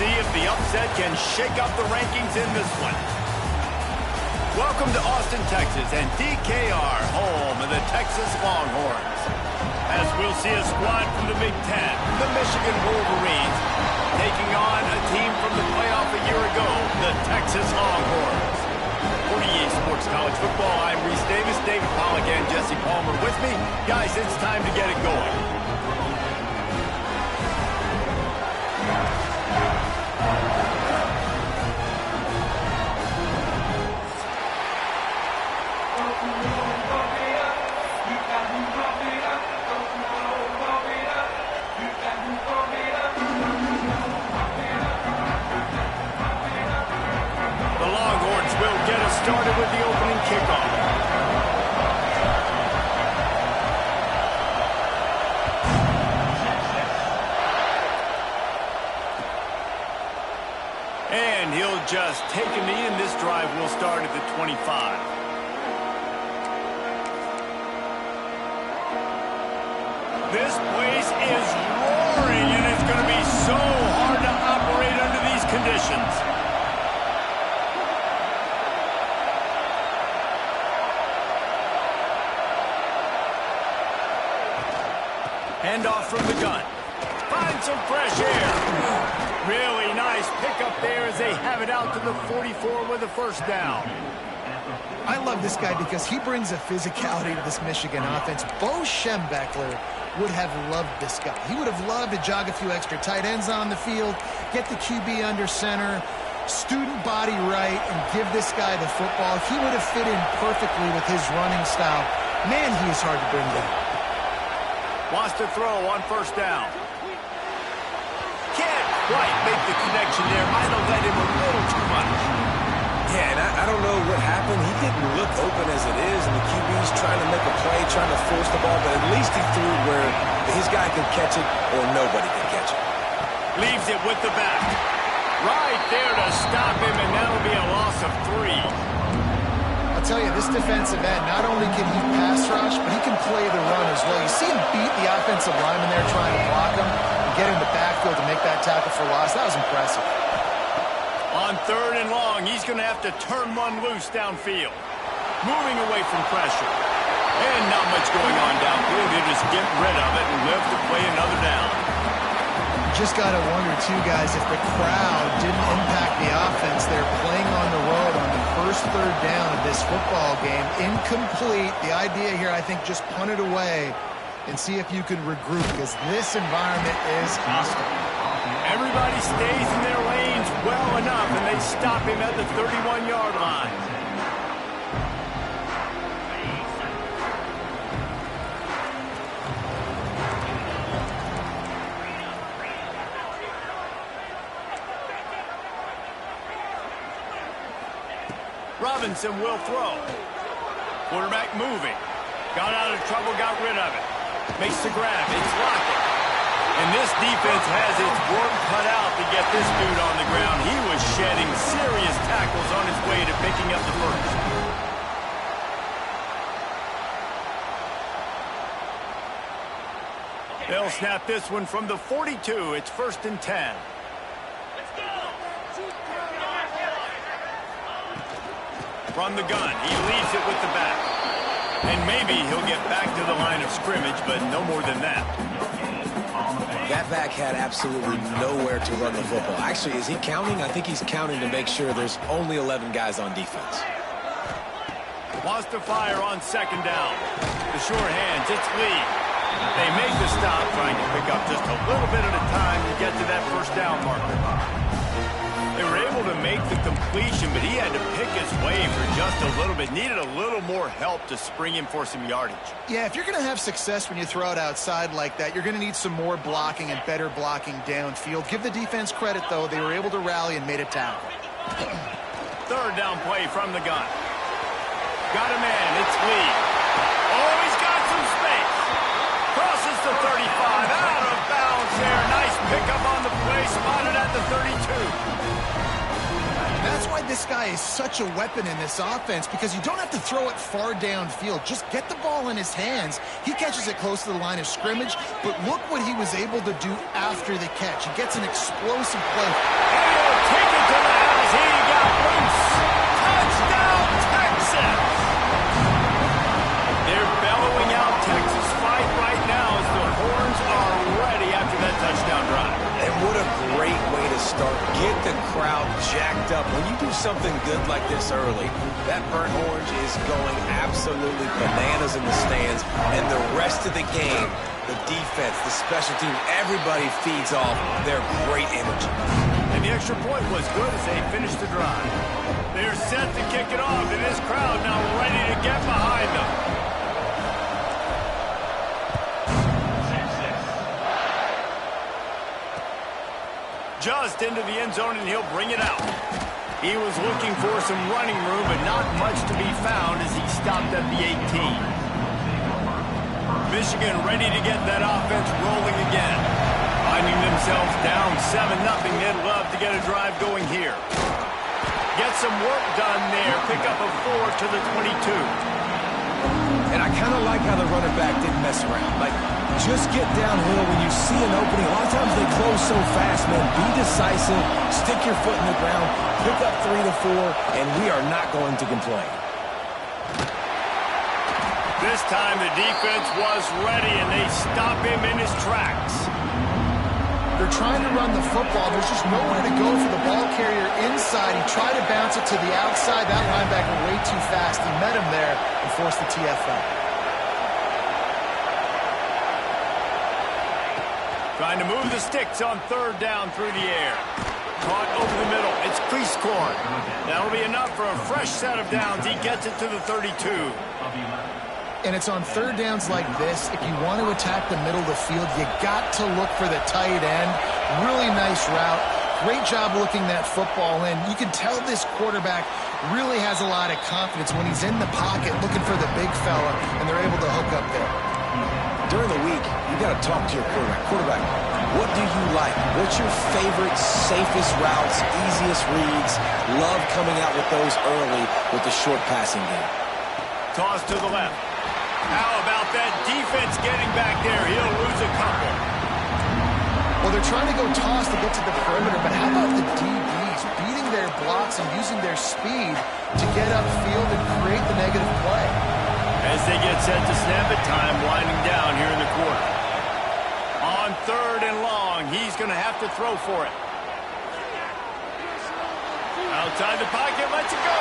see if the upset can shake up the rankings in this one. Welcome to Austin, Texas, and DKR, home of the Texas Longhorns. As we'll see a squad from the Big Ten, the Michigan Wolverines, taking on a team from the playoff a year ago, the Texas Longhorns. For EA Sports College Football, I'm Reese Davis, David Pollack, and Jesse Palmer with me. Guys, it's time to get it going. Started with the opening kickoff. And he'll just take a knee, and this drive will start at the 25. This place is roaring, and it's going to be so hard to operate under these conditions. Handoff from the gun. Find some fresh air. Really nice pickup there as they have it out to the 44 with a first down. I love this guy because he brings a physicality to this Michigan offense. Bo Schembechler would have loved this guy. He would have loved to jog a few extra tight ends on the field, get the QB under center, student body right, and give this guy the football. He would have fit in perfectly with his running style. Man, he is hard to bring down. Wants to throw on first down. Can't quite make the connection there. Might have led him a little too much. Yeah, and I don't know what happened. He didn't look open as it is, and the QB's trying to make a play, trying to force the ball, but at least he threw where his guy could catch it or nobody could catch it. Leaves it with the back. Right there to stop him, and that'll be a loss of 3. I'll tell you, this defensive end, not only can he pass rush, but he can play the run as well. You see him beat the offensive lineman there trying to block him and get in the backfield to make that tackle for loss. That was impressive. On 3rd and long, he's going to have to turn one loose downfield. Moving away from pressure. And not much going on downfield. He'll just get rid of it and live to play another down. Just got to wonder, too, guys, if the crowd didn't impact the offense. They're playing on the road on the first 3rd down of this football game. Incomplete. The idea here, I think, just punt it away and see if you can regroup, because this environment is hostile. Everybody stays in their lanes well enough, and they stop him at the 31-yard line. Robinson will throw. Quarterback moving. Got out of trouble, got rid of it. Makes the grab. It's locking. And this defense has its work cut out to get this dude on the ground. He was shedding serious tackles on his way to picking up the first. They'll snap this one from the 42. It's 1st and 10. From the gun, he leaves it with the back. And maybe he'll get back to the line of scrimmage, but no more than that. That back had absolutely nowhere to run the football. Actually, is he counting? I think he's counting to make sure there's only 11 guys on defense. Wants to fire on 2nd down. The short hands, it's Lee. They make the stop, trying to pick up just a little bit at a time to get to that first down marker. They were able to make the completion, but he had to pick his way for just a little bit. Needed a little more help to spring him for some yardage. Yeah, if you're going to have success when you throw it outside like that, you're going to need some more blocking and better blocking downfield. Give the defense credit, though. They were able to rally and made a tackle. 3rd down play from the gun. Got a man. It's Lee. Oh, he's got some space. Crosses the 35. Out of bounds there. Nice pickup on the play. Spotted at the 32. That's why this guy is such a weapon in this offense because you don't have to throw it far downfield. Just get the ball in his hands. He catches it close to the line of scrimmage, but look what he was able to do after the catch. He gets an explosive play. And he'll take it to the house. He got loose. Touchdown, Texas! They're bellowing out Texas fight right now as the horns are ready after that touchdown drive. And what a great way to start. Get the crowd jacked up. When you do something good like this early, that burnt orange is going absolutely bananas in the stands. And the rest of the game, the defense, the special team, everybody feeds off their great energy. And the extra point was good as they finished the drive. They're set to kick it off, and this crowd now ready to get behind them. Just into the end zone, and he'll bring it out. He was looking for some running room, but not much to be found as he stopped at the 18. Michigan ready to get that offense rolling again. Finding themselves down 7-0, they'd love to get a drive going here. Get some work done there. Pick up a 4 to the 22. And I kind of like how the running back didn't mess around. Like, just get downhill when you see an opening. A lot of times they close so fast, man. Be decisive. Stick your foot in the ground. Pick up 3 to 4, and we are not going to complain. This time the defense was ready, and they stop him in his tracks. They're trying to run the football. There's just nowhere to go for the ball carrier inside. He tried to bounce it to the outside. That linebacker way too fast. He met him there and forced the TFL. Trying to move the sticks on third down through the air. Caught over the middle. It's crease corn. That'll be enough for a fresh set of downs. He gets it to the 32. And it's on third downs like this. If you want to attack the middle of the field, you got to look for the tight end. Really nice route. Great job looking that football in. You can tell this quarterback really has a lot of confidence when he's in the pocket looking for the big fella, and they're able to hook up there. During the week, you got to talk to your quarterback. Quarterback, what do you like? What's your favorite, safest routes, easiest reads? Love coming out with those early with the short passing game. Toss to the left. How about that defense getting back there? He'll lose a couple. Well, they're trying to go toss to get to the perimeter, but how about the DBs beating their blocks and using their speed to get upfield and create the negative play? As they get set to snap it, time winding down here in the quarter. On third and long, he's going to have to throw for it. Outside the pocket, lets it go.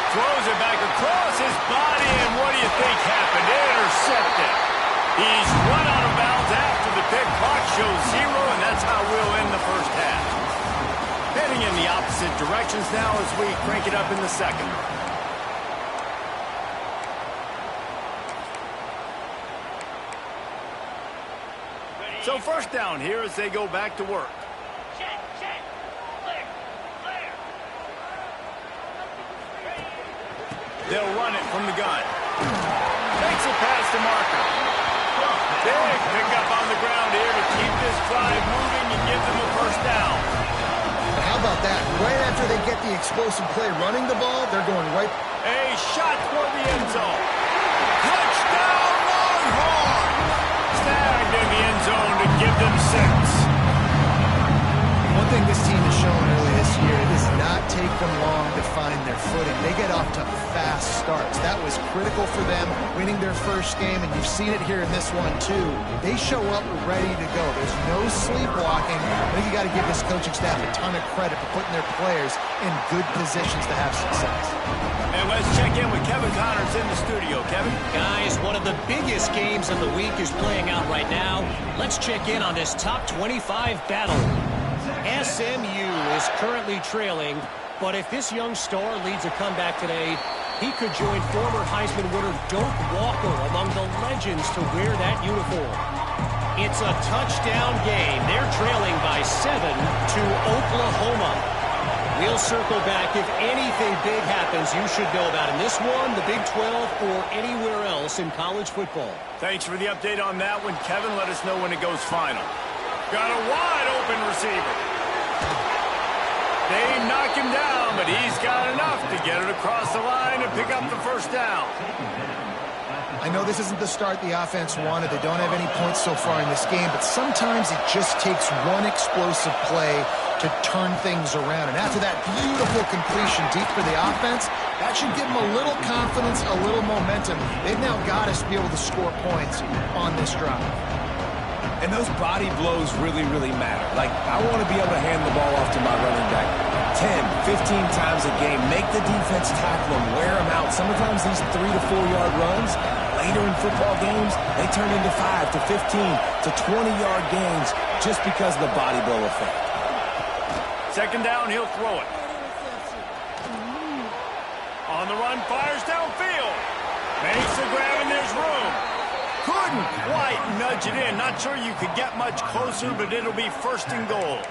Throws it back across his body, and what do you think happened? Intercepted. He's run out of bounds after the pick. Clock shows 0, and that's how we'll end the first half. Heading in the opposite directions now as we crank it up in the second. So first down here as they go back to work. They'll run it from the gun. Takes it past the marker. Big pickup on the ground here to keep this drive moving and give them a first down. But how about that? Right after they get the explosive play running the ball, they're going right. A shot toward the end zone. Touchdown, Longhorn! Snagged in the end zone to give them 6. One thing this team has shown early this year, it does not take them long to find their footing. They get off to fast starts. That was critical for them, winning their first game, and you've seen it here in this one, too. They show up ready to go. There's no sleepwalking. I think you got to give this coaching staff a ton of credit for putting their players in good positions to have success. And let's check in with Kevin Connors in the studio. Kevin? Guys, one of the biggest games of the week is playing out right now. Let's check in on this top 25 battle. SMU is currently trailing, but if this young star leads a comeback today, he could join former Heisman winner Doak Walker among the legends to wear that uniform. It's a touchdown game. They're trailing by 7 to Oklahoma. We'll circle back. If anything big happens, you should know about in this one, the Big 12, or anywhere else in college football. Thanks for the update on that one, Kevin. Let us know when it goes final. Got a wide open receiver. They knock him down, but he's got enough to get it across the line and pick up the first down. I know this isn't the start the offense wanted. They don't have any points so far in this game, but sometimes it just takes one explosive play to turn things around. And after that beautiful completion deep for the offense, that should give them a little confidence, a little momentum. They've now got us to be able to score points on this drive. And those body blows really, really matter. Like, I want to be able to hand the ball off to my running back 10, 15 times a game. Make the defense tackle them, wear them out. Sometimes these 3 to 4 yard runs, later in football games, they turn into 5 to 15 to 20-yard gains just because of the body blow effect. Second down, he'll throw it. On the run, fires downfield. Makes the grab, and there's room. Couldn't quite nudge it in. Not sure you could get much closer, but it'll be first and goal.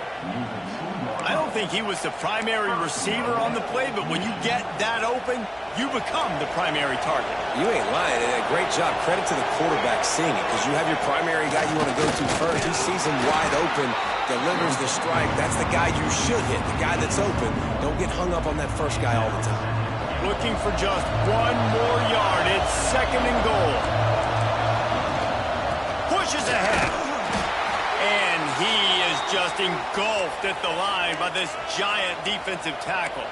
I don't think he was the primary receiver on the play, but when you get that open, you become the primary target. You ain't lying. And a great job. Credit to the quarterback seeing it, because you have your primary guy you want to go to first. He sees him wide open, delivers the strike. That's the guy you should hit, the guy that's open. Don't get hung up on that first guy all the time. Looking for just one more yard. It's second and goal. Pushes ahead. And he is just engulfed at the line by this giant defensive tackle.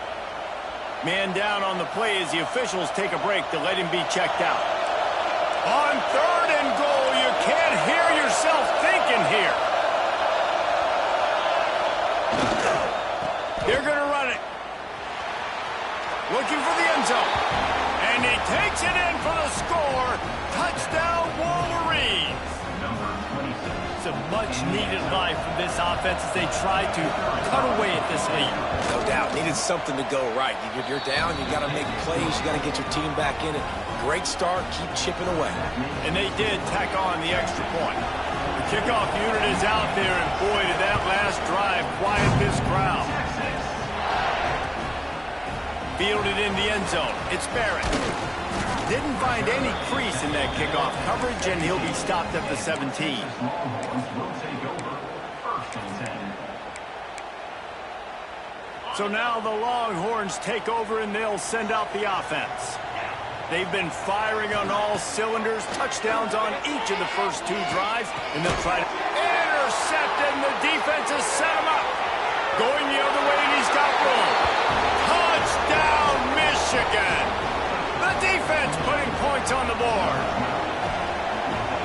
Man down on the play as the officials take a break to let him be checked out. On third and goal, you can't hear yourself thinking here. They're going to run it. Looking for the end zone. And he takes it in for the score. Touchdown, Wolverines. It's a much-needed life for this offense as they try to cut away at this lead. No doubt. Needed something to go right. You're down. You got to make plays. You got to get your team back in it. Great start. Keep chipping away. And they did tack on the extra point. The kickoff unit is out there, and boy, did that last drive quiet this crowd. Fielded in the end zone. It's Barrett. Didn't find any crease in that kickoff coverage, and he'll be stopped at the 17. So now the Longhorns take over, and they'll send out the offense. They've been firing on all cylinders, touchdowns on each of the first 2 drives, and they'll try to intercept, and the defense has set him up. Going the other way, and he's got room. Touchdown, Michigan! The defense putting points on the board.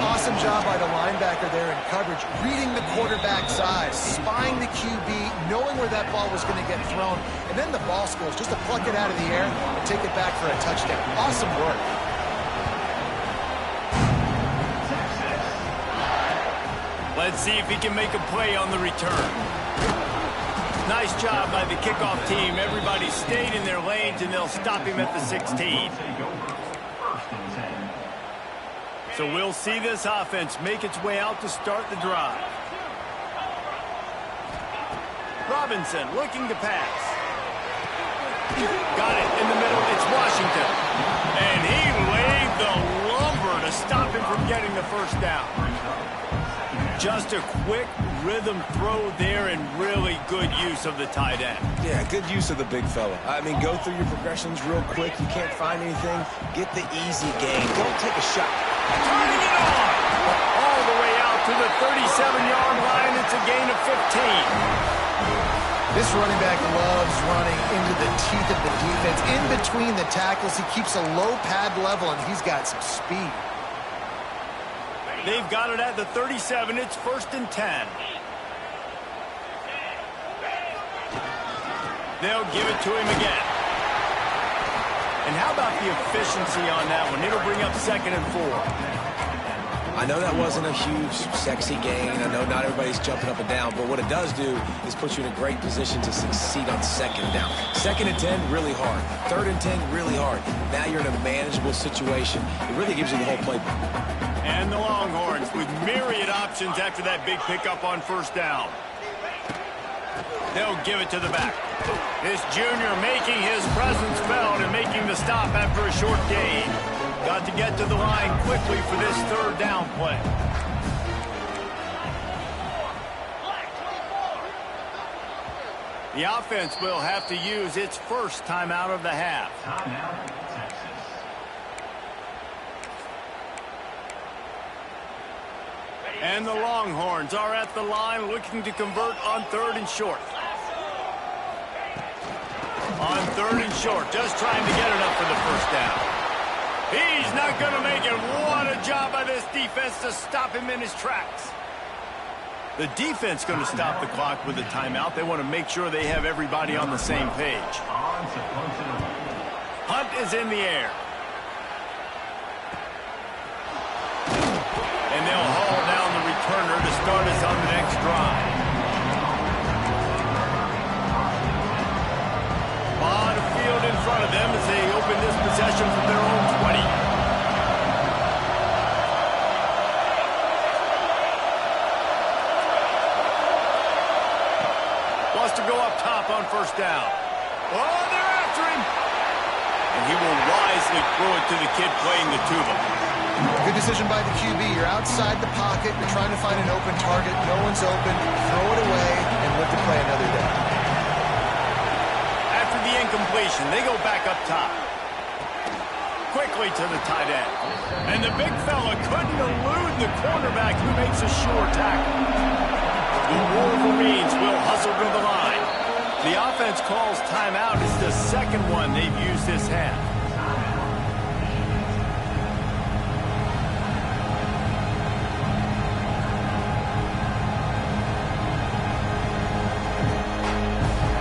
Awesome job by the linebacker there in coverage, reading the quarterback's eyes, spying the QB, knowing where that ball was going to get thrown, and then the ball skills just to pluck it out of the air and take it back for a touchdown. Awesome work. Let's see if he can make a play on the return. Nice job by the kickoff team. Everybody stayed in their lanes, and they'll stop him at the 16. So we'll see this offense make its way out to start the drive. Robinson looking to pass. Got it in the middle. It's Washington. And he laid the lumber to stop him from getting the first down. Just a quick rhythm throw there, and really good use of the tight end. Yeah, good use of the big fella. I mean, go through your progressions real quick. You can't find anything. Get the easy gain. Don't take a shot. Turning it on. All the way out to the 37-yard line. It's a gain of 15. This running back loves running into the teeth of the defense. In between the tackles, he keeps a low pad level, and he's got some speed. They've got it at the 37. It's first and 10. They'll give it to him again. And how about the efficiency on that one? It'll bring up second and 4. I know that wasn't a huge, sexy gain. I know not everybody's jumping up and down, but what it does do is put you in a great position to succeed on second down. Second and 10, really hard. Third and 10, really hard. Now you're in a manageable situation. It really gives you the whole playbook. And the Longhorns with myriad options after that big pickup on first down. They'll give it to the back. This junior making his presence felt and making the stop after a short gain. Got to get to the line quickly for this third down play. The offense will have to use its first timeout of the half. Timeout, Texas. And the Longhorns are at the line looking to convert on 3rd and short. On 3rd and short, just trying to get enough for the first down. He's not going to make it. What a job by this defense to stop him in his tracks. The defense going to stop the clock with a timeout. They want to make sure they have everybody on the same page. Hunt is in the air. And they'll haul down the returner to start us on the next drive. On the field in front of them as they open this possession from their own 20. Wants to go up top on first down. Oh, they're after him. And he will wisely throw it to the kid playing the tuba. Good decision by the QB. You're outside the pocket. You're trying to find an open target. No one's open. Throw it away and live to play another day. After the incompletion, they go back up top. Quickly to the tight end. And the big fella couldn't elude the cornerback who makes a sure tackle. The Wolverines will hustle to the line. The offense calls timeout. It's the second one they've used this half.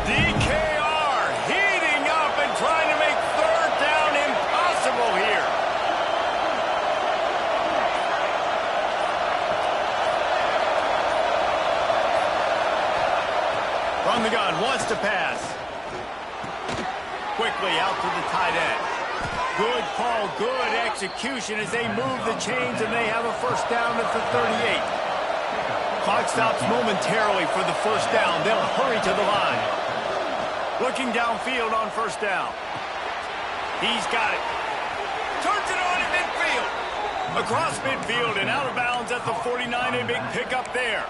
DKR heating up and trying to make 3rd down impossible here. From the gun, wants to pass. Quickly out to the tight end. Good call, good execution as they move the chains and they have a first down at the 38. Clock stops momentarily for the first down. They'll hurry to the line. Looking downfield on first down. He's got it. Turns it on in midfield. Across midfield and out of bounds at the 49. A big pickup there.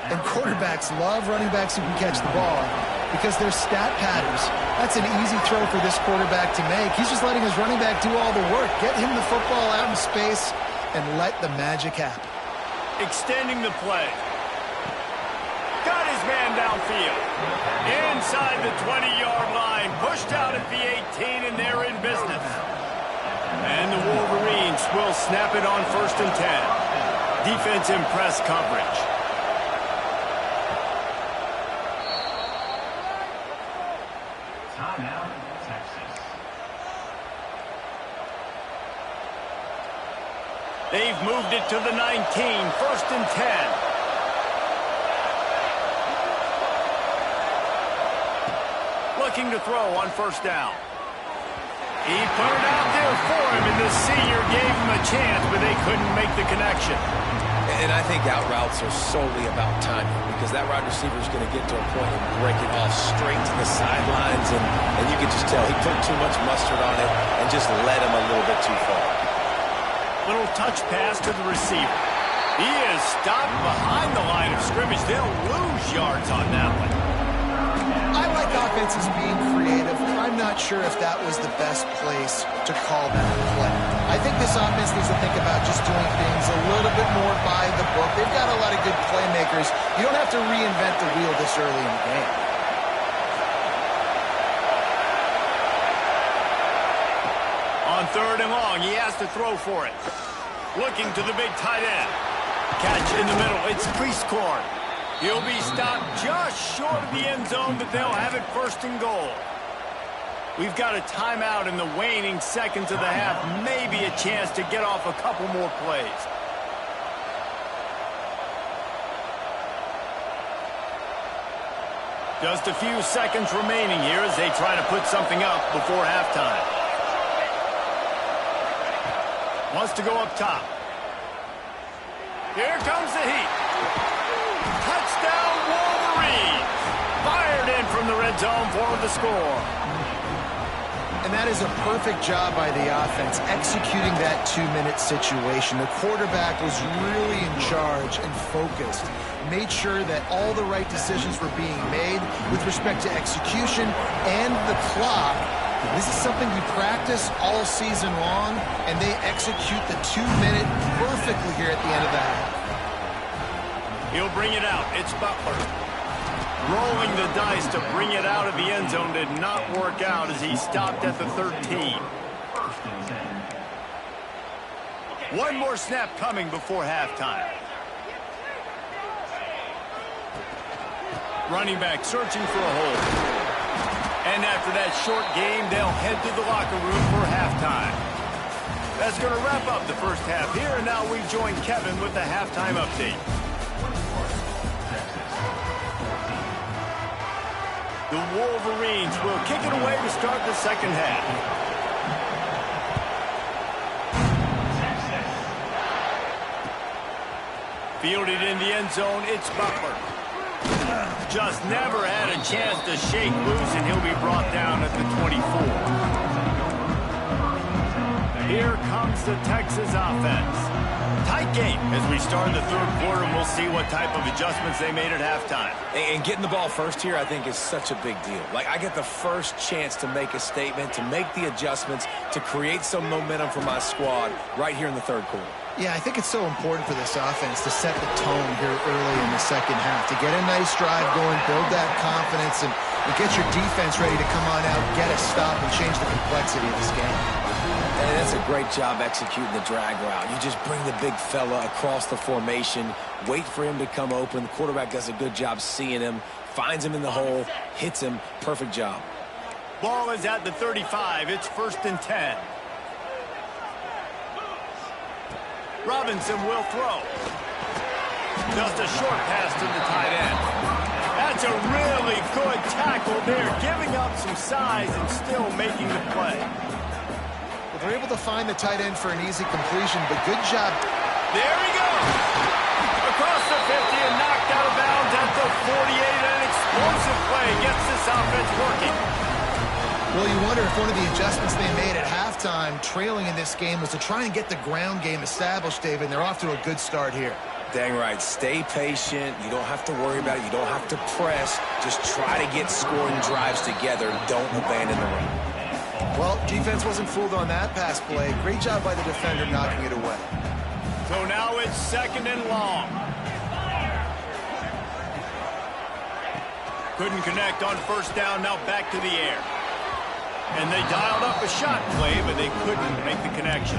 And quarterbacks love running backs who can catch the ball because they're stat patterns. That's an easy throw for this quarterback to make. He's just letting his running back do all the work. Get him the football out in space and let the magic happen. Extending the play. Got his man downfield. Inside the 20-yard line. Pushed out at the 18, and they're in business. And the Wolverines will snap it on 1st and 10. Defense in press coverage. Timeout, Texas. They've moved it to the 19, 1st and 10. Looking to throw on first down. He put it out there for him, and the senior gave him a chance, but they couldn't make the connection. And I think out routes are solely about timing because that wide receiver is going to get to a point and break it off straight to the sidelines, and you can just tell he put too much mustard on it and just led him a little bit too far. Little touch pass to the receiver. He is stopped behind the line of scrimmage. They'll lose yards on that one. I like offenses being creative. I'm not sure if that was the best place to call that play. I think this offense needs to think about just doing things a little bit more by the book. They've got a lot of good playmakers. You don't have to reinvent the wheel this early in the game. On 3rd and long, he has to throw for it. Looking to the big tight end. Catch in the middle. It's Priestcorn. He'll be stopped just short of the end zone, but they'll have it 1st and goal. We've got a timeout in the waning seconds of the half. Maybe a chance to get off a couple more plays. Just a few seconds remaining here as they try to put something up before halftime. Wants to go up top. Here comes the heat. Touchdown Wolverines. Fired in from the red zone for the score. And that is a perfect job by the offense, executing that 2-minute situation. The quarterback was really in charge and focused. Made sure that all the right decisions were being made, with respect to execution and the clock. This is something we practice all season long, and they execute the 2-minute perfectly here at the end of the half. He'll bring it out. It's Butler. Rolling the dice to bring it out of the end zone did not work out as he stopped at the 13. One more snap coming before halftime. Running back searching for a hole. And after that short game, they'll head to the locker room for halftime. That's going to wrap up the first half here, and now we join Kevin with the halftime update. The Wolverines will kick it away to start the second half. Fielded in the end zone, it's Butler. Just never had a chance to shake loose, and he'll be brought down at the 24. Here comes the Texas offense. Tight game as we start the third quarter, and we'll see what type of adjustments they made at halftime. And getting the ball first here, I think, is such a big deal. Like, I get the first chance to make a statement, to make the adjustments, to create some momentum for my squad right here in the third quarter. Yeah, I think it's so important for this offense to set the tone here early in the second half, to get a nice drive going, build that confidence, and get your defense ready to come on out, get a stop, and change the complexity of this game. And that's a great job executing the drag route. You just bring the big fella across the formation, wait for him to come open. The quarterback does a good job seeing him, finds him in the hole, hits him. Perfect job. Ball is at the 35. It's 1st and 10. Robinson will throw. Just a short pass to the tight end. That's a really good tackle there, giving up some size and still making the play. Well, they're able to find the tight end for an easy completion, but good job. There he goes. Across the 50 and knocked out of bounds at the 48. An explosive play gets this offense working. Well, you wonder if one of the adjustments they made at halftime, trailing in this game, was to try and get the ground game established, David, and they're off to a good start here. Dang right. Stay patient. You don't have to worry about it. You don't have to press. Just try to get scoring drives together. Don't abandon the run. Well, defense wasn't fooled on that pass play. Great job by the defender knocking it away. So now it's 2nd and long. Couldn't connect on 1st down. Now back to the air. And they dialed up a shot play, but they couldn't make the connection.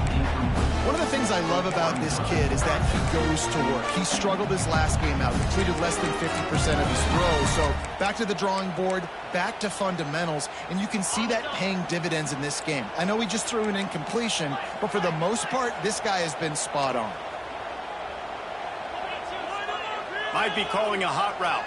One of the things I love about this kid is that he goes to work. He struggled his last game out, completed less than 50% of his throws. So back to the drawing board, back to fundamentals, and you can see that paying dividends in this game. I know he just threw an incompletion, but for the most part, this guy has been spot on. Might be calling a hot route.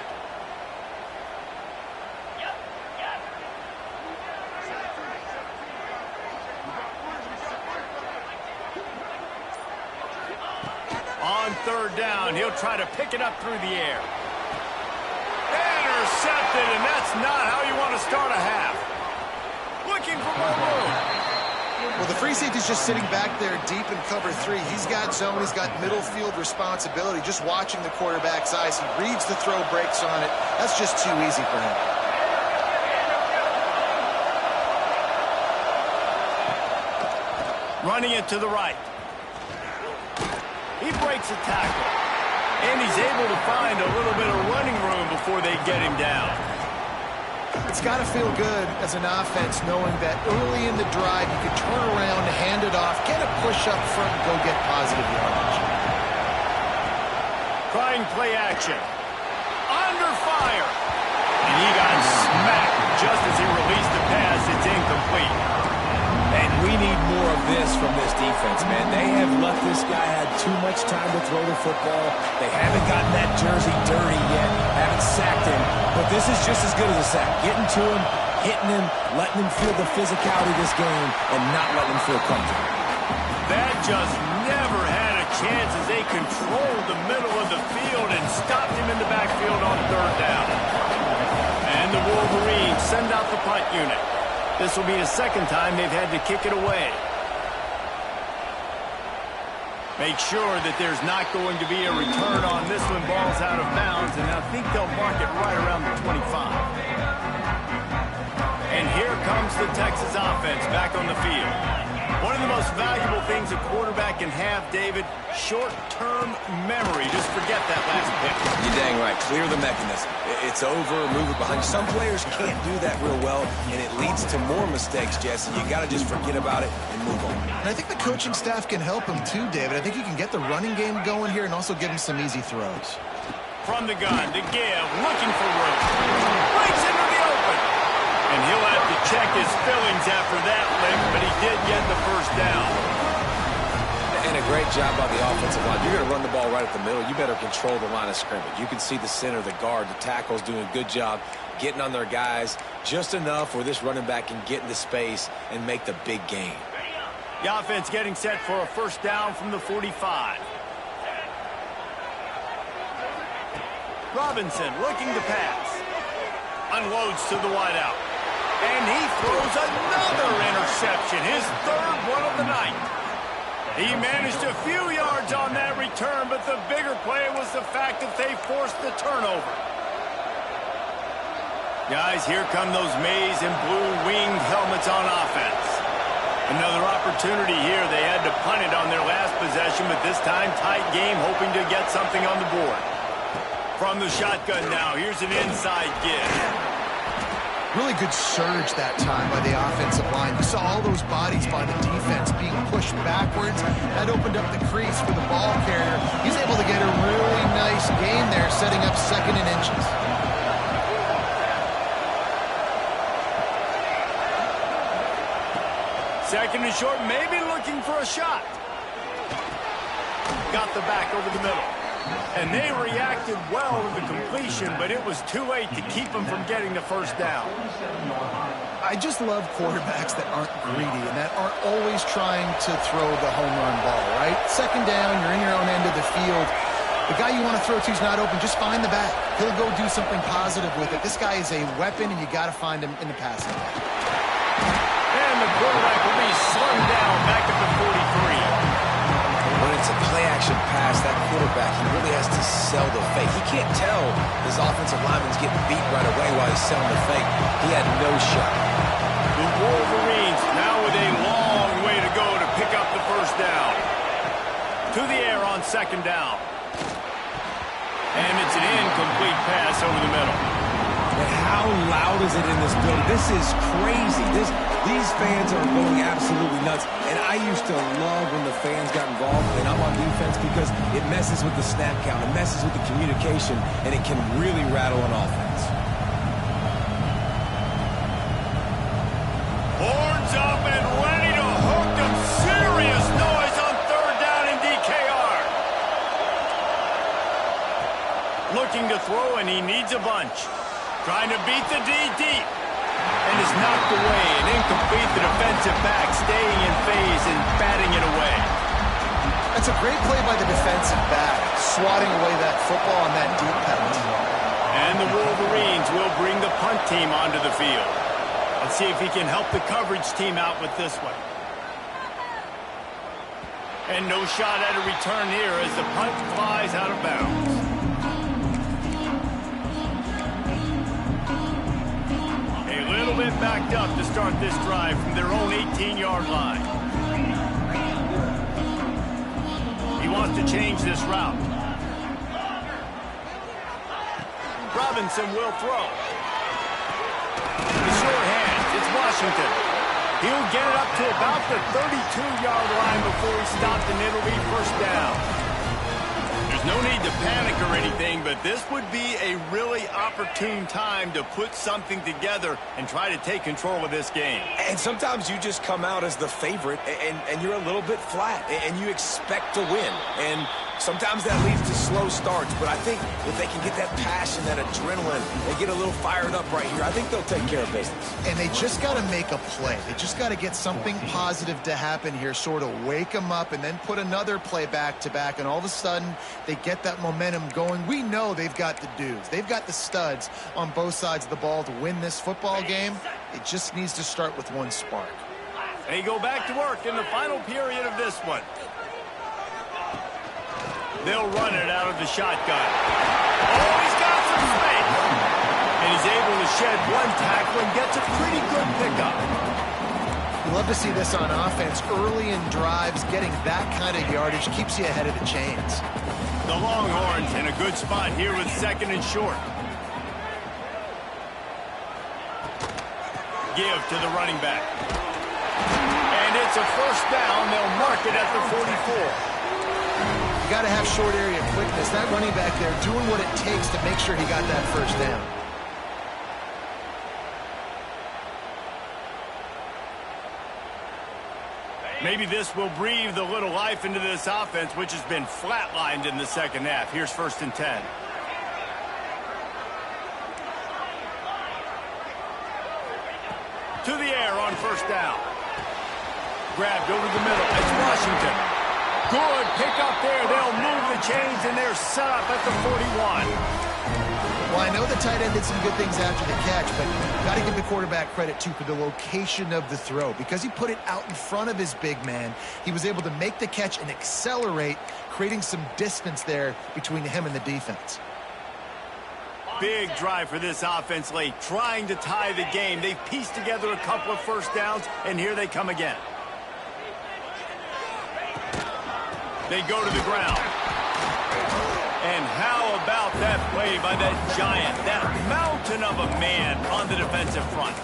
On 3rd down, he'll try to pick it up through the air. Intercepted, and that's not how you want to start a half. Looking for more room. Well, the free safety's just sitting back there deep in cover 3. He's got zone, he's got middle field responsibility. Just watching the quarterback's eyes. He reads the throw, breaks on it. That's just too easy for him. Running it to the right. He breaks a tackle. And he's able to find a little bit of running room before they get him down. It's got to feel good as an offense knowing that early in the drive you can turn around, hand it off, get a push up front, and go get positive yardage. Trying play action. Under fire. And he got smacked just as he released the pass. It's incomplete. And we need more of this from this defense, man. They have let this guy have too much time to throw the football. They haven't gotten that jersey dirty yet, haven't sacked him. But this is just as good as a sack. Getting to him, hitting him, letting him feel the physicality of this game, and not letting him feel comfortable. That just never had a chance as they controlled the middle of the field and stopped him in the backfield on 3rd down. And the Wolverines send out the punt unit. This will be the 2nd time they've had to kick it away. Make sure that there's not going to be a return on this one. Ball's out of bounds, and I think they'll mark it right around the 25. his offense back on the field. One of the most valuable things a quarterback can have, David, short-term memory. Just forget that last pick. You're dang right. Clear the mechanism. It's over, move it behind you. Some players can't do that real well, and it leads to more mistakes, Jesse. You got to just forget about it and move on. And I think the coaching staff can help him too, David. I think you can get the running game going here and also give him some easy throws. From the gun to give, looking for room. Breaks into the open. And he'll have to check his fillings after that lick, but he did get the first down. And a great job by the offensive line. You're going to run the ball right at the middle. You better control the line of scrimmage. You can see the center, the guard, the tackles doing a good job getting on their guys just enough where this running back can get into space and make the big game. The offense getting set for a first down from the 45. Robinson looking to pass. Unloads to the wideout. And he throws another interception, his third one of the night. He managed a few yards on that return, but the bigger play was the fact that they forced the turnover. Guys, here come those maize and blue winged helmets on offense. Another opportunity here. They had to punt it on their last possession, but this time tight game, hoping to get something on the board. From the shotgun now, here's an inside give. Really good surge that time by the offensive line. You saw all those bodies by the defense being pushed backwards. That opened up the crease for the ball carrier. He's able to get a really nice gain there, setting up 2nd and inches. Second and short, maybe looking for a shot. Got the back over the middle. And they reacted well to the completion, but it was too late to keep them from getting the first down. I just love quarterbacks that aren't greedy and that aren't always trying to throw the home run ball, right? 2nd down, you're in your own end of the field. The guy you want to throw to is not open. Just find the back. He'll go do something positive with it. This guy is a weapon, and you got to find him in the passing game. And the quarterback will be slung down back at the 43. When it's a play-action pass, that quarterback, he really has to sell the fake. He can't tell his offensive lineman's getting beat right away while he's selling the fake. He had no shot. The Wolverines now with a long way to go to pick up the first down. To the air on 2nd down. And it's an incomplete pass over the middle. And how loud is it in this building? This is crazy. These fans are going absolutely nuts. And I used to love when the fans got involved and I'm on defense because it messes with the snap count, it messes with the communication, and it can really rattle an offense. Horns up and ready to hook them. Serious noise on 3rd down in DKR. Looking to throw, and he needs a bunch. Trying to beat the D deep. And is knocked away and incomplete. The defensive back staying in phase and batting it away. That's a great play by the defensive back, swatting away that football on that deep penalty. And the Wolverines will bring the punt team onto the field. Let's see if he can help the coverage team out with this one. And no shot at a return here as the punt flies out of bounds. A little bit backed up to start this drive from their own 18-yard line. He wants to change this route. Robinson will throw. The short hands, it's Washington. He'll get it up to about the 32-yard line before he stopped, and it'll be first down. There's no need to panic or anything, but this would be a really opportune time to put something together and try to take control of this game. And sometimes you just come out as the favorite, and you're a little bit flat, and you expect to win. And sometimes that leads to slow starts, but I think if they can get that passion, that adrenaline, and get a little fired up right here, I think they'll take care of business. And they just got to make a play. They just got to get something positive to happen here, sort of wake them up, and then put another play back-to-back, and all of a sudden they get that momentum going. We know they've got the dudes. They've got the studs on both sides of the ball to win this football game. It just needs to start with one spark. They go back to work in the final period of this one. They'll run it out of the shotgun. Oh, he's got some space. And he's able to shed one tackle and gets a pretty good pickup. Love to see this on offense. Early in drives, getting that kind of yardage keeps you ahead of the chains. The Longhorns in a good spot here with 2nd and short. Give to the running back. And it's a first down. They'll mark it at the 44. You got to have short area quickness. That running back there doing what it takes to make sure he got that first down. Maybe this will breathe a little life into this offense, which has been flatlined in the second half. Here's 1st and 10. To the air on first down. Grabbed over the middle. It's Washington. Good pick up there. They'll move the chains, and they're set up at the 41. Well, I know the tight end did some good things after the catch, but got to give the quarterback credit, too, for the location of the throw. Because he put it out in front of his big man, he was able to make the catch and accelerate, creating some distance there between him and the defense. Big drive for this offense late, trying to tie the game. They've pieced together a couple of first downs, and here they come again. They go to the ground. And how about that play by that giant, that mountain of a man on the defensive front?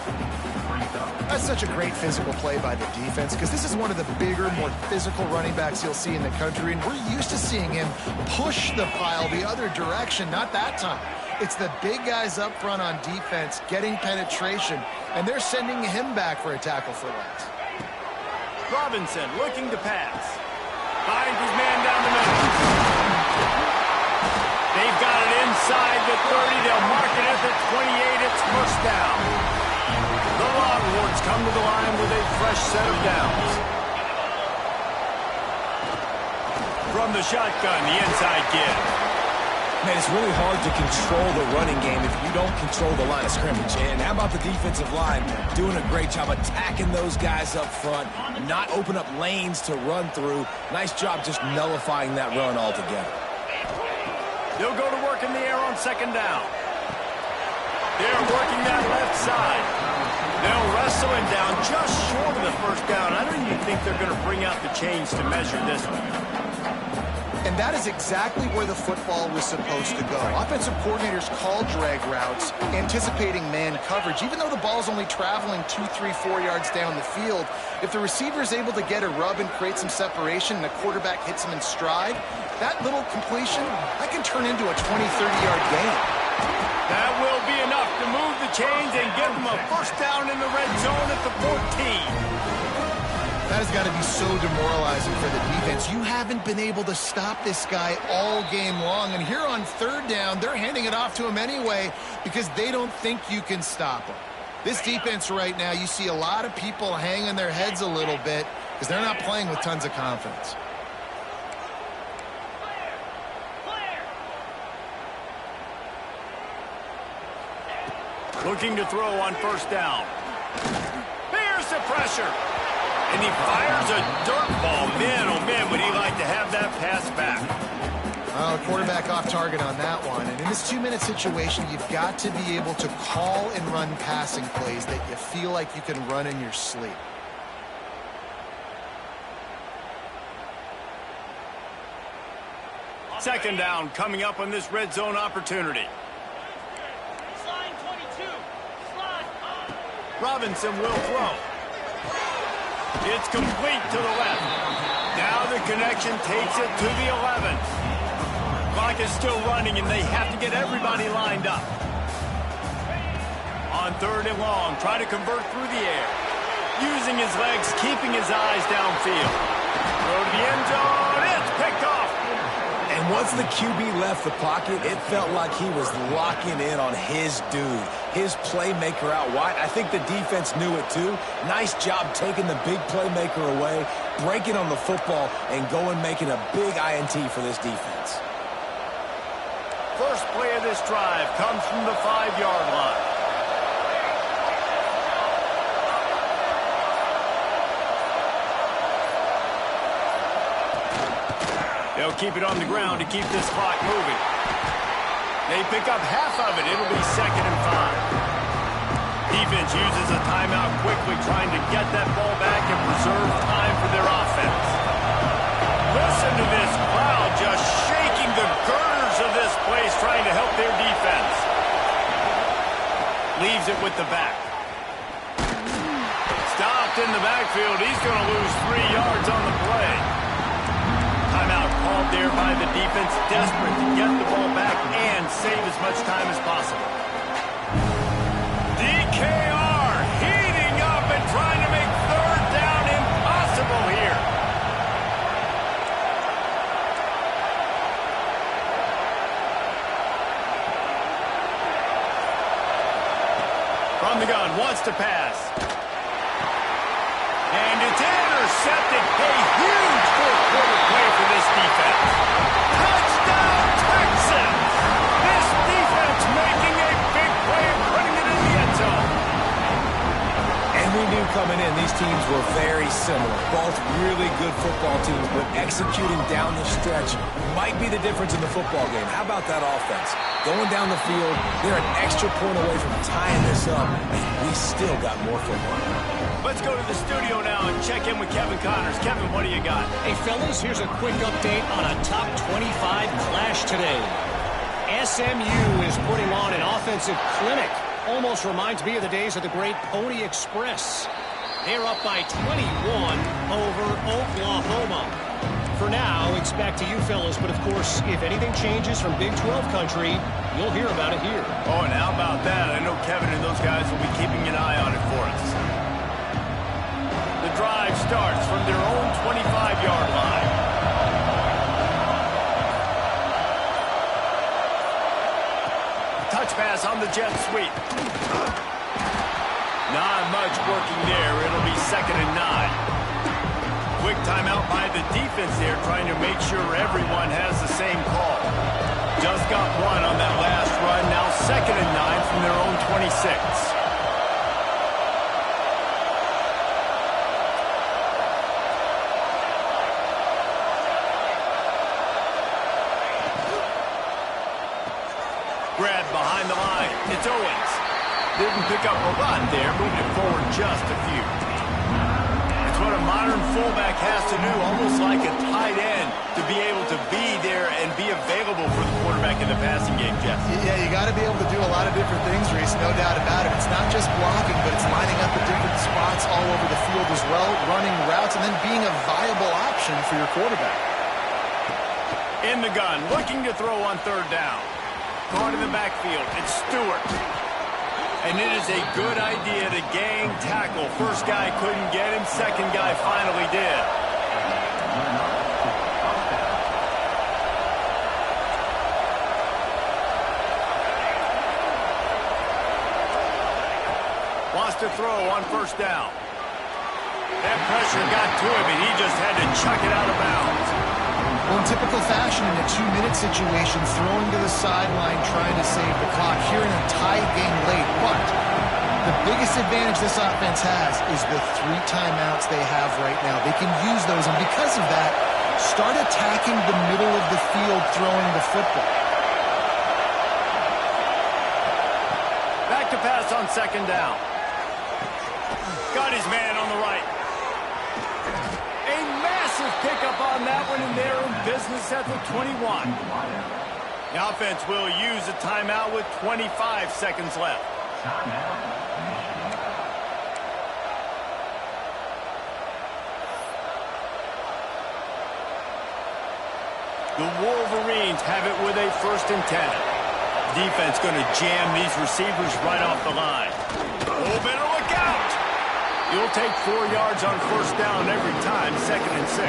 That's such a great physical play by the defense because this is one of the bigger, more physical running backs you'll see in the country, and we're used to seeing him push the pile the other direction. Not that time. It's the big guys up front on defense getting penetration, and they're sending him back for a tackle for loss. Robinson looking to pass. Finds his man down the middle. They've got it inside the 30. They'll mark it at the 28. It's first down. The Longhorns come to the line with a fresh set of downs. From the shotgun, the inside give. Man, it's really hard to control the running game if you don't control the line of scrimmage. And how about the defensive line doing a great job attacking those guys up front, not open up lanes to run through. Nice job just nullifying that run altogether. They'll go to work in the air on second down. They're working that left side. They'll wrestle him down just short of the first down. I don't even think they're going to bring out the chains to measure this one. And that is exactly where the football was supposed to go. Offensive coordinators call drag routes, anticipating man coverage. Even though the ball's only traveling 2, 3, 4 yards down the field, if the receiver is able to get a rub and create some separation and the quarterback hits him in stride, that little completion, that can turn into a 20, 30-yard gain. That will be enough to move the chains and give them a first down in the red zone at the 14. That has got to be so demoralizing for the defense. You haven't been able to stop this guy all game long. And here on third down, they're handing it off to him anyway because they don't think you can stop him. This defense right now, you see a lot of people hanging their heads a little bit because they're not playing with tons of confidence. Looking to throw on first down. There's the pressure. And he fires a dirt ball. Man, oh man, would he like to have that pass back. Quarterback off target on that one. And in this 2-minute situation, you've got to be able to call and run passing plays that you feel like you can run in your sleep. Second down coming up on this red zone opportunity. Robinson will throw. It's complete to the left. Now the connection takes it to the 11. Clock is still running, and they have to get everybody lined up. On third and long, try to convert through the air. Using his legs, keeping his eyes downfield. Throw to the end zone. It's picked off. And once the QB left the pocket, it felt like he was locking in on his dude, his playmaker out wide. I think the defense knew it too. Nice job taking the big playmaker away, breaking on the football, and going making a big INT for this defense. First play of this drive comes from the 5-yard line. They'll keep it on the ground to keep this clock moving. They pick up half of it. It'll be 2nd and 5. defense uses a timeout quickly, trying to get that ball back and preserve time for their offense. Listen to this crowd just shaking the girders of this place, trying to help their defense. Leaves it with the back. Stopped in the backfield. He's going to lose 3 yards on the play. Timeout called there by the defense, desperate to get the ball back and save as much time as possible. DKR heating up and trying to make third down impossible here. From the gun, wants to pass. And it's intercepted. A huge fourth-quarter play for this defense. Touchdown, Texans! This defense making a big play and putting it in the end zone. And we knew coming in, these teams were very similar. Both really good football teams, but executing down the stretch might be the difference in the football game. How about that offense? Going down the field, they're an extra point away from tying this up, and we still got more football. Let's go to the studio now and check in with Kevin Connors. Kevin, what do you got? Hey, fellas, here's a quick update on a top 25 clash today. SMU is putting on an offensive clinic. Almost reminds me of the days of the great Pony Express. They're up by 21 over Oklahoma. For now, it's back to you fellas, but of course, if anything changes from Big 12 country, you'll hear about it here. Oh, and how about that? I know Kevin and those guys will be keeping an eye on it for us. The drive starts from their own 25-yard line. Touch pass on the jet sweep. Not much working there. It'll be 2nd and 9. Quick timeout by the defense there, trying to make sure everyone has the same call. Just got one on that last run. Now 2nd and 9 from their own 26. Grab behind the line. It's Owens. Didn't pick up a lot there, moving it forward just a few. It's what a modern fullback has to do, almost like a tight end, to be able to be there and be available for the quarterback in the passing game, Jeff. Yeah, you got to be able to do a lot of different things, Reese, no doubt about it. It's not just blocking, but it's lining up at different spots all over the field as well, running routes, and then being a viable option for your quarterback. In the gun, looking to throw on 3rd down. Caught in the backfield, it's Stewart. And it is a good idea to gang tackle. First guy couldn't get him, second guy finally did. Wants to throw on 1st down. That pressure got to him, and he just had to chuck it out of bounds. Well, in typical fashion, in a 2-minute situation, throwing to the sideline, trying to save the clock here in a tie game late. But the biggest advantage this offense has is the 3 timeouts they have right now. They can use those, and because of that, start attacking the middle of the field throwing the football. Back to pass on 2nd down. Got his man on the right. A massive pickup on that one, and they're in business at the 21. The offense will use a timeout with 25 seconds left. The Wolverines have it with a 1st and 10. Defense going to jam these receivers right off the line. Oh, better look out! You'll take 4 yards on 1st down every time, 2nd and 6.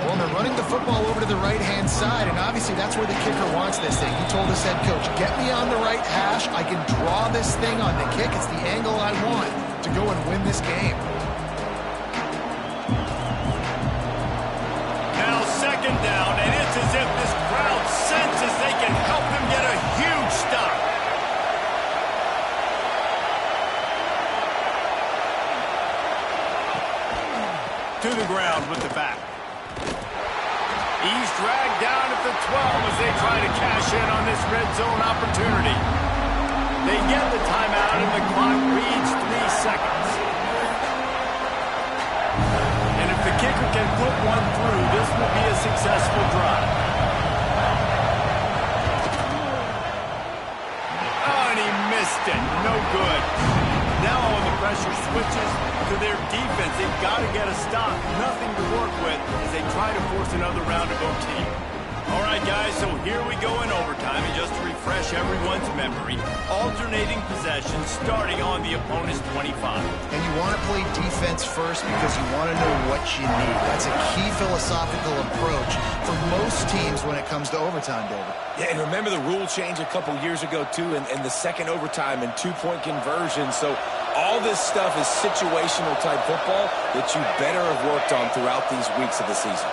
Well, they're running the football over to the right-hand side, and obviously that's where the kicker wants this thing. He told his head coach, get me on the right hash. I can draw this thing on the kick. It's the angle I want to go and win this game. Now 2nd down, and it's as if this crowd senses they can help them get a huge stop. To the ground with the back. He's dragged down at the 12 as they try to cash in on this red zone opportunity. They get the timeout, and the pressure switches to their defense. They've got to get a stop. Nothing to work with as they try to force another round of OT. All right, guys, so here we go in overtime. And just to refresh everyone's memory, alternating possessions starting on the opponent's 25. And you want to play defense first because you want to know what you need. That's a key philosophical approach for most teams when it comes to overtime, David. Yeah, and remember the rule change a couple years ago, too, and the second overtime and two-point conversion. So all this stuff is situational type football that you better have worked on throughout these weeks of the season.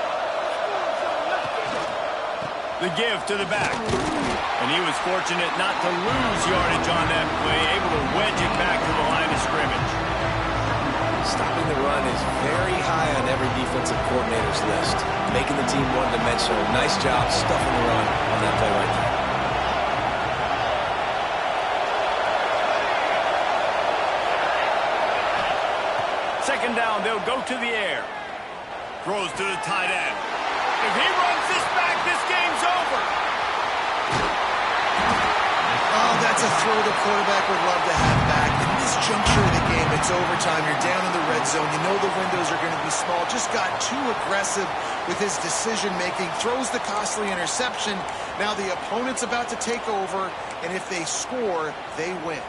The give to the back. And he was fortunate not to lose yardage on that play, able to wedge it back to the line of scrimmage. Stopping the run is very high on every defensive coordinator's list. Making the team one-dimensional. Nice job stuffing the run on that play right there. Second down, they'll go to the air. Throws to the tight end. If he runs this back, this game's over. Oh, that's a throw the quarterback would love to have back. In this juncture of the game, it's overtime. You're down in the red zone. You know the windows are going to be small. Just got too aggressive with his decision-making. Throws the costly interception. Now the opponent's about to take over, and if they score, they win.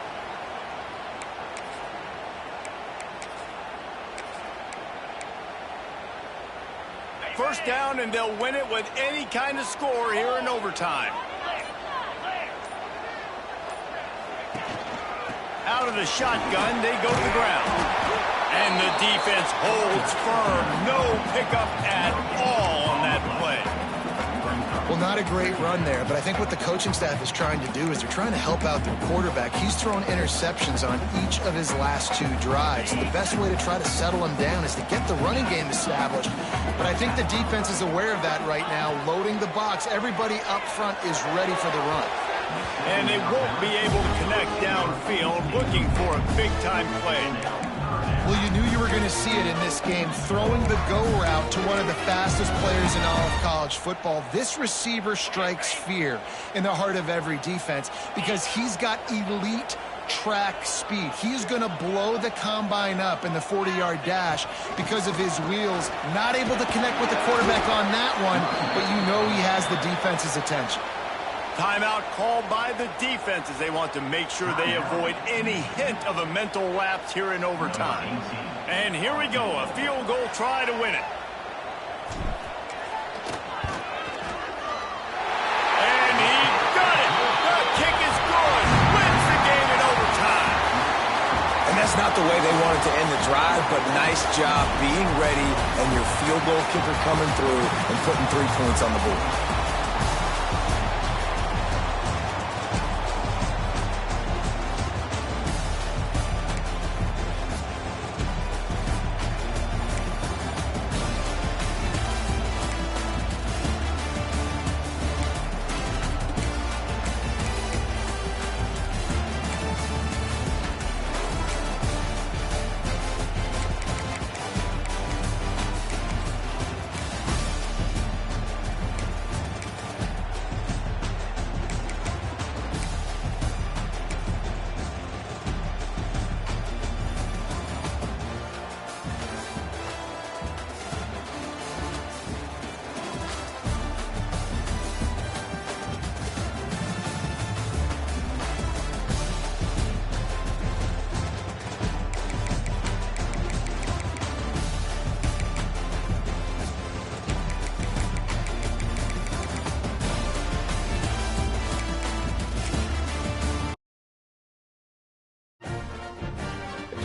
First down, and they'll win it with any kind of score here in overtime. Out of the shotgun, they go to the ground. And the defense holds firm. No pickup at all on that play. Well, not a great run there, but I think what the coaching staff is trying to do is they're trying to help out their quarterback. He's thrown interceptions on each of his last two drives. The best way to try to settle him down is to get the running game established. But I think the defense is aware of that right now, loading the box. Everybody up front is ready for the run. And they won't be able to connect downfield, looking for a big-time play. Well, you knew you were going to see it in this game, throwing the go route to one of the fastest players in all of college football. This receiver strikes fear in the heart of every defense because he's got elite track speed. He's going to blow the combine up in the 40-yard dash because of his wheels. Not able to connect with the quarterback on that one, but you know he has the defense's attention. Timeout called by the defense as they want to make sure they avoid any hint of a mental lapse here in overtime. And here we go, a field goal try to win it. And he got it. The kick is good. Wins the game in overtime. And that's not the way they wanted to end the drive, but nice job being ready and your field goal kicker coming through and putting 3 points on the board.